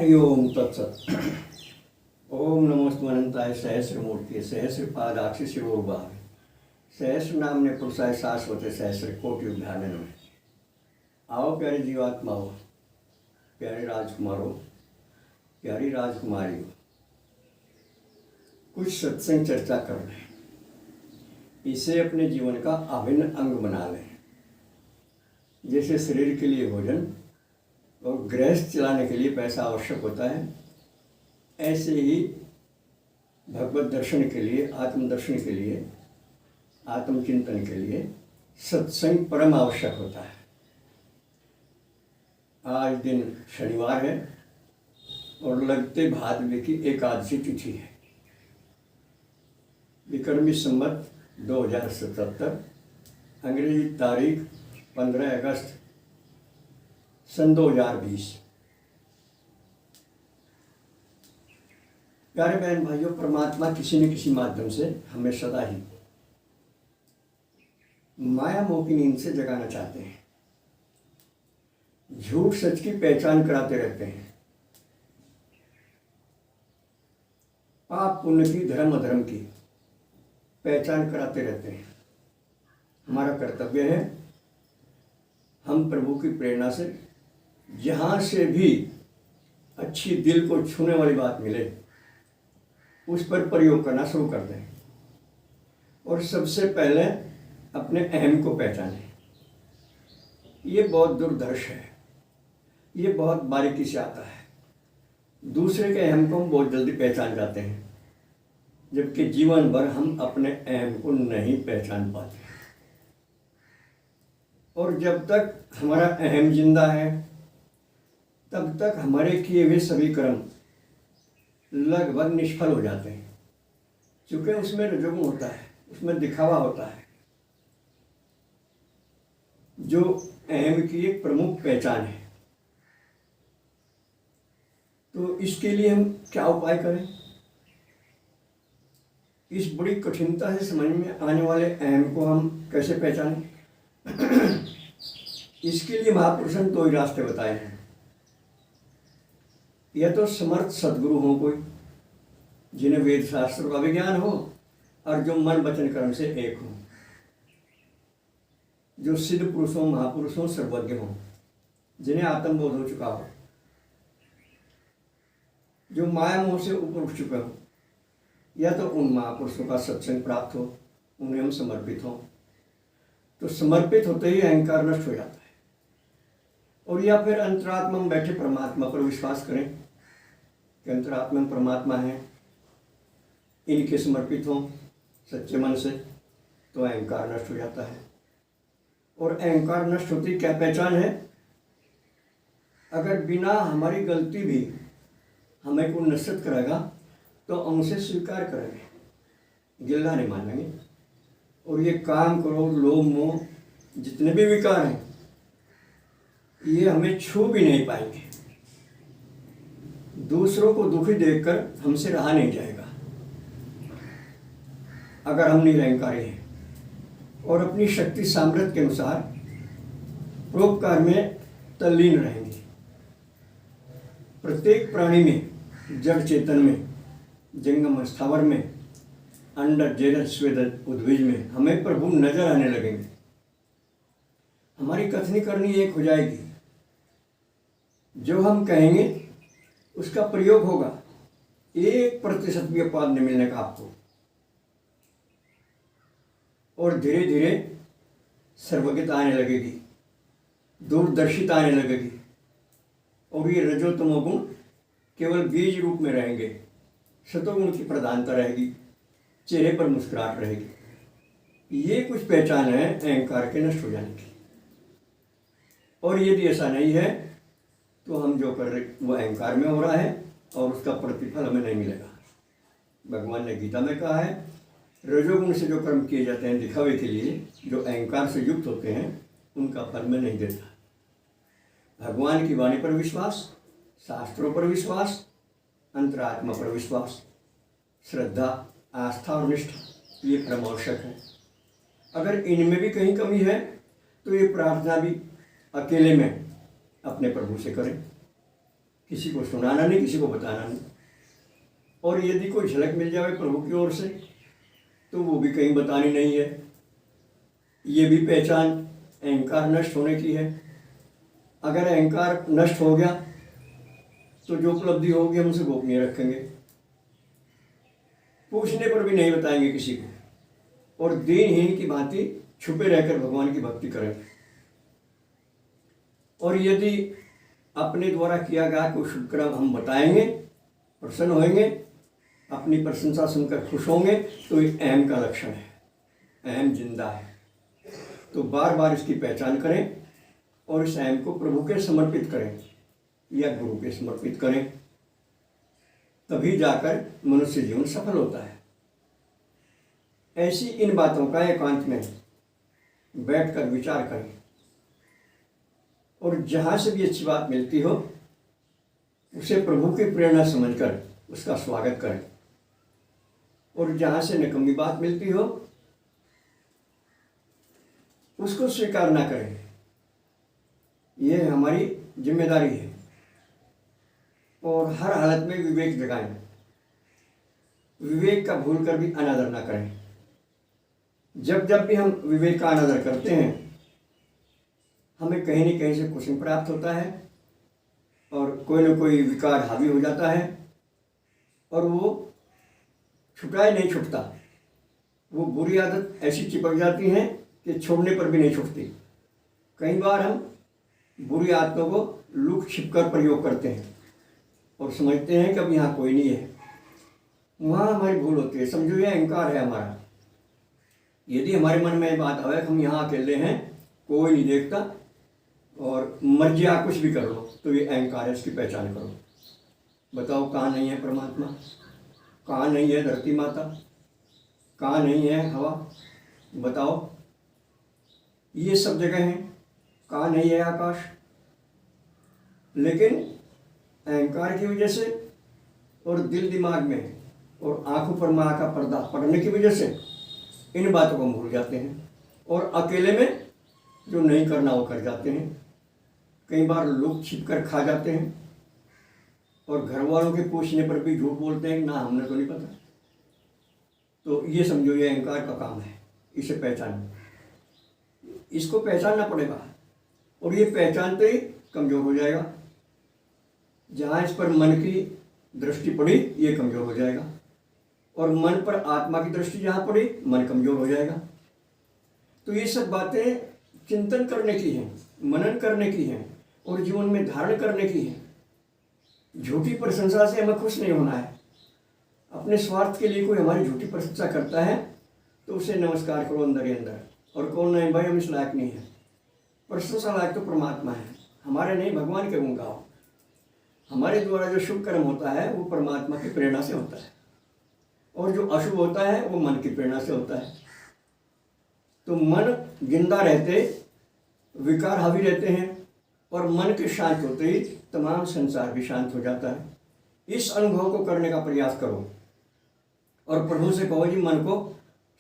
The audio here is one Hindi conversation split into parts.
हरि ओम तत्सत। ओम नमोस्तु अनंताय सहस्रमूर्ति सहस्रपादाक्षि शिवोर्भाव सहस्र नामने पुरुषाय शाश्वत सहस्र कोटि उद्यानन में। आओ प्यारे जीवात्माओं, प्यारे राजकुमारों, प्यारी राजकुमारियों, कुछ सत्संग चर्चा कर लें। इसे अपने जीवन का अभिन्न अंग बना लें। जैसे शरीर के लिए भोजन और गृहस्थ चलाने के लिए पैसा आवश्यक होता है, ऐसे ही भगवत दर्शन के लिए, आत्मदर्शन के लिए, आत्मचिंतन के लिए सत्संग परम आवश्यक होता है। आज दिन शनिवार है और लगते भादवे की एकादशी तिथि है। विक्रमी संवत 2077, अंग्रेजी तारीख 15 अगस्त सन 2020। प्यारे बहन भाइयों, परमात्मा किसी न किसी माध्यम से हमें सदा ही माया मोह की नींद से जगाना चाहते हैं। झूठ सच की पहचान कराते रहते हैं। पाप पुण्य की, धर्म अधर्म की पहचान कराते रहते हैं। हमारा कर्तव्य है, हम प्रभु की प्रेरणा से जहाँ से भी अच्छी दिल को छूने वाली बात मिले उस पर प्रयोग करना शुरू कर दें। और सबसे पहले अपने अहम को पहचानें। ये बहुत दुर्धर्ष है, ये बहुत बारीकी से आता है। दूसरे के अहम को हम बहुत जल्दी पहचान जाते हैं, जबकि जीवन भर हम अपने अहम को नहीं पहचान पाते। और जब तक हमारा अहम जिंदा है तब तक हमारे किए हुए सभी कर्म लगभग निष्फल हो जाते हैं, क्योंकि उसमें रजोगुण होता है, उसमें दिखावा होता है, जो अहम की एक प्रमुख पहचान है। तो इसके लिए हम क्या उपाय करें? इस बड़ी कठिनता से समझ में आने वाले अहम को हम कैसे पहचानें? इसके लिए महापुरुषों ने 2 ही रास्ते बताए हैं। या तो समर्थ सद्गुरु हो कोई, जिन्हें वेद शास्त्र का विज्ञान हो और जो मन वचन कर्म से एक हो, जो सिद्ध पुरुषों, महापुरुषों, सर्वज्ञ हो, जिन्हें आत्मबोध हो चुका हो, जो माया मोह से ऊपर उठ चुके हो। या तो उन महापुरुषों का सत्संग प्राप्त हो, उन्हें हम समर्पित हों। तो समर्पित होते ही अहंकार नष्ट हो जाता है। और या फिर अंतरात्मा में बैठे परमात्मा पर विश्वास करें कि अंतरात्मा में परमात्मा है, इनके समर्पित हों सच्चे मन से, तो अहंकार नष्ट हो जाता है। और अहंकार नष्ट होती क्या पहचान है? अगर बिना हमारी गलती भी हमें को नसीहत करेगा तो उनसे स्वीकार करेंगे, गिल्ला नहीं मानेंगे। और ये काम, क्रोध, लोभ, मोह जितने भी विकार हैं, ये हमें छू भी नहीं पाएंगे। दूसरों को दुखी देखकर हमसे रहा नहीं जाएगा अगर हम निरहंकारी हैं और अपनी शक्ति सामर्थ्य के अनुसार परोपकार में तल्लीन रहेंगे। प्रत्येक प्राणी में, जड़ चेतन में, जंगम स्थावर में, अंडज, जलज, स्वेदज, उद्भिज में हमें प्रभु नजर आने लगेंगे। हमारी कथनी करनी एक हो जाएगी। जो हम कहेंगे उसका प्रयोग होगा। 1% भी अपवाद नहीं मिलने का आपको। और धीरे धीरे सर्वज्ञता आने लगेगी, दूरदर्शिता आने लगेगी। और ये रजोतमो गुण केवल बीज रूप में रहेंगे। सतोगुण की प्रधानता रहेगी, चेहरे पर मुस्कुराहट रहेगी। ये कुछ पहचान है अहंकार के नष्ट हो जाने की। और यदि ऐसा नहीं है तो हम जो कर रहे वो अहंकार में हो रहा है और उसका प्रतिफल हमें नहीं मिलेगा। भगवान ने गीता में कहा है, रजोगुण से जो कर्म किए जाते हैं दिखावे के लिए, जो अहंकार से युक्त होते हैं, उनका फल में नहीं देता। भगवान की वाणी पर विश्वास, शास्त्रों पर विश्वास, अंतरात्मा पर विश्वास, श्रद्धा, आस्था और निष्ठा, ये परम आवश्यक है। अगर इनमें भी कहीं कमी है तो ये प्रार्थना भी अकेले में अपने प्रभु से करें। किसी को सुनाना नहीं, किसी को बताना नहीं। और यदि कोई झलक मिल जाए प्रभु की ओर से तो वो भी कहीं बतानी नहीं है। ये भी पहचान अहंकार नष्ट होने की है। अगर अहंकार नष्ट हो गया तो जो उपलब्धि होगी हम उसे गोपनीय रखेंगे, पूछने पर भी नहीं बताएंगे किसी को, और दीनहीन की भांति छुपे रहकर भगवान की भक्ति करें। और यदि अपने द्वारा किया गया कोई शुभ कर्म हम बताएंगे, प्रसन्न होंगे, अपनी प्रशंसा सुनकर खुश होंगे, तो ये अहम का लक्षण है, अहम जिंदा है। तो बार बार इसकी पहचान करें और इस अहम को प्रभु के समर्पित करें या गुरु के समर्पित करें, तभी जाकर मनुष्य जीवन सफल होता है। ऐसी इन बातों का एकांत में बैठकर विचार करें, और जहाँ से भी अच्छी बात मिलती हो उसे प्रभु की प्रेरणा समझकर उसका स्वागत करें, और जहाँ से निकम्मी बात मिलती हो उसको स्वीकार ना करें। यह हमारी जिम्मेदारी है। और हर हालत में विवेक जगाएं, विवेक का भूल कर भी अनादर ना करें। जब जब भी हम विवेक का अनादर करते हैं हमें कहीं न कहीं से कुछ प्राप्त होता है, और कोई न कोई विकार हावी हो जाता है, और वो छुटाए नहीं छुटता। वो बुरी आदत ऐसी चिपक जाती है कि छोड़ने पर भी नहीं छूटती। कई बार हम बुरी आदतों को लुक छिप कर प्रयोग करते हैं और समझते हैं कि अब यहाँ कोई नहीं है। वहाँ हमारी भूल होती है। समझो ये अहंकार है हमारा। यदि हमारे मन में बात आए कि हम यहाँ अकेले हैं, कोई नहीं देखता और मर्जी आप कुछ भी कर लो, तो ये अहंकार है, इसकी पहचान करो। बताओ कहाँ नहीं है परमात्मा, कहाँ नहीं है धरती माता, कहाँ नहीं है हवा, बताओ ये सब जगह हैं, कहाँ नहीं है आकाश। लेकिन अहंकार की वजह से और दिल दिमाग में और आंखों पर माँ का पर्दा पड़ने की वजह से इन बातों को भूल जाते हैं, और अकेले में जो नहीं करना वो कर जाते हैं। कई बार लोग छिप कर खा जाते हैं, और घर वालों के पूछने पर भी झूठ बोलते हैं, ना हमने तो नहीं पता। तो ये समझो ये अहंकार का काम है, इसे पहचानो। इसको पहचानना पड़ेगा, और ये पहचानते ही कमज़ोर हो जाएगा। जहाँ इस पर मन की दृष्टि पड़ी ये कमज़ोर हो जाएगा, और मन पर आत्मा की दृष्टि जहाँ पड़ी मन कमज़ोर हो जाएगा। तो ये सब बातें चिंतन करने की हैं, मनन करने की हैं, और जीवन में धारण करने की हैं। झूठी प्रशंसा से हमें खुश नहीं होना है। अपने स्वार्थ के लिए कोई हमारी झूठी प्रशंसा करता है तो उसे नमस्कार करो अंदर ही अंदर, और कौन नहीं भाई हम इस लायक नहीं है। प्रशंसा लायक तो परमात्मा है, हमारे नहीं, भगवान के गुण गाओ। हमारे द्वारा जो शुभ कर्म होता है वो परमात्मा की प्रेरणा से होता है, और जो अशुभ होता है वो मन की प्रेरणा से होता है। तो मन जिंदा रहते विकार हावी रहते हैं, और मन के शांत होते ही तमाम संसार भी शांत हो जाता है। इस अनुभव को करने का प्रयास करो, और प्रभु से कहो जी मन को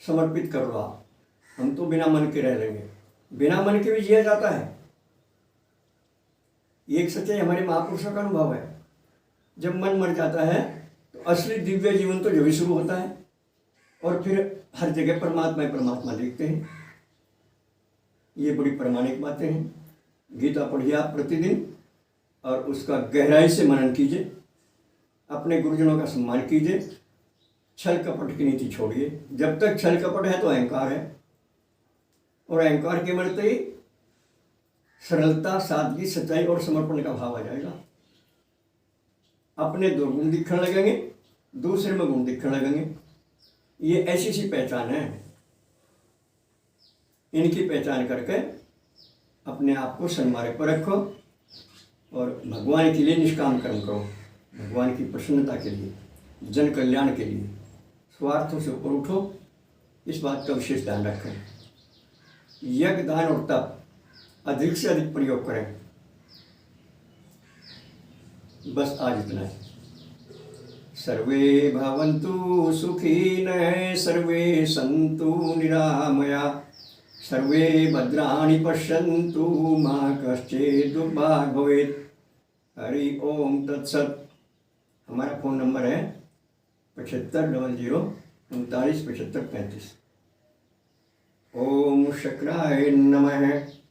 समर्पित कर लो आप, हम तो बिना मन के रह लेंगे। बिना मन के भी जिया जाता है। ये एक सच्चाई हमारे महापुरुषों का अनुभव है। जब मन मर जाता है तो असली दिव्य जीवन तो जो भी शुरू होता है, और फिर हर जगह परमात्मा ही परमात्मा देखते हैं। ये बड़ी प्रामाणिक बातें हैं। गीता पढ़िए आप प्रतिदिन, और उसका गहराई से मनन कीजिए। अपने गुरुजनों का सम्मान कीजिए। छल कपट की नीति छोड़िए। जब तक छल कपट है तो अहंकार है, और अहंकार के मरते ही सरलता, सादगी, सच्चाई और समर्पण का भाव आ जाएगा। अपने दुर्गुण दिखने लगेंगे, दूसरे में गुण दिखने लगेंगे। ये ऐसी सी पहचान है। इनकी पहचान करके अपने आप को सन्मार्ग पर रखो, और भगवान के लिए निष्काम कर्म करो। भगवान की प्रसन्नता के लिए, जन कल्याण के लिए, स्वार्थों से ऊपर उठो। इस बात का विशेष ध्यान रखें। यज्ञ, दान और तप अधिक से अधिक प्रयोग करें। बस आज इतना है। सर्वे भवन्तु सुखिनः, सर्वे सन्तु निरामया, सर्वे भद्राणि पश्यन्तु, मा कश्चित् दुर्भाग् भवेत्। हरि ओम तत्सत। हमारा फ़ोन नंबर है 7500 39 75 35। ओम शुक्राय नमः।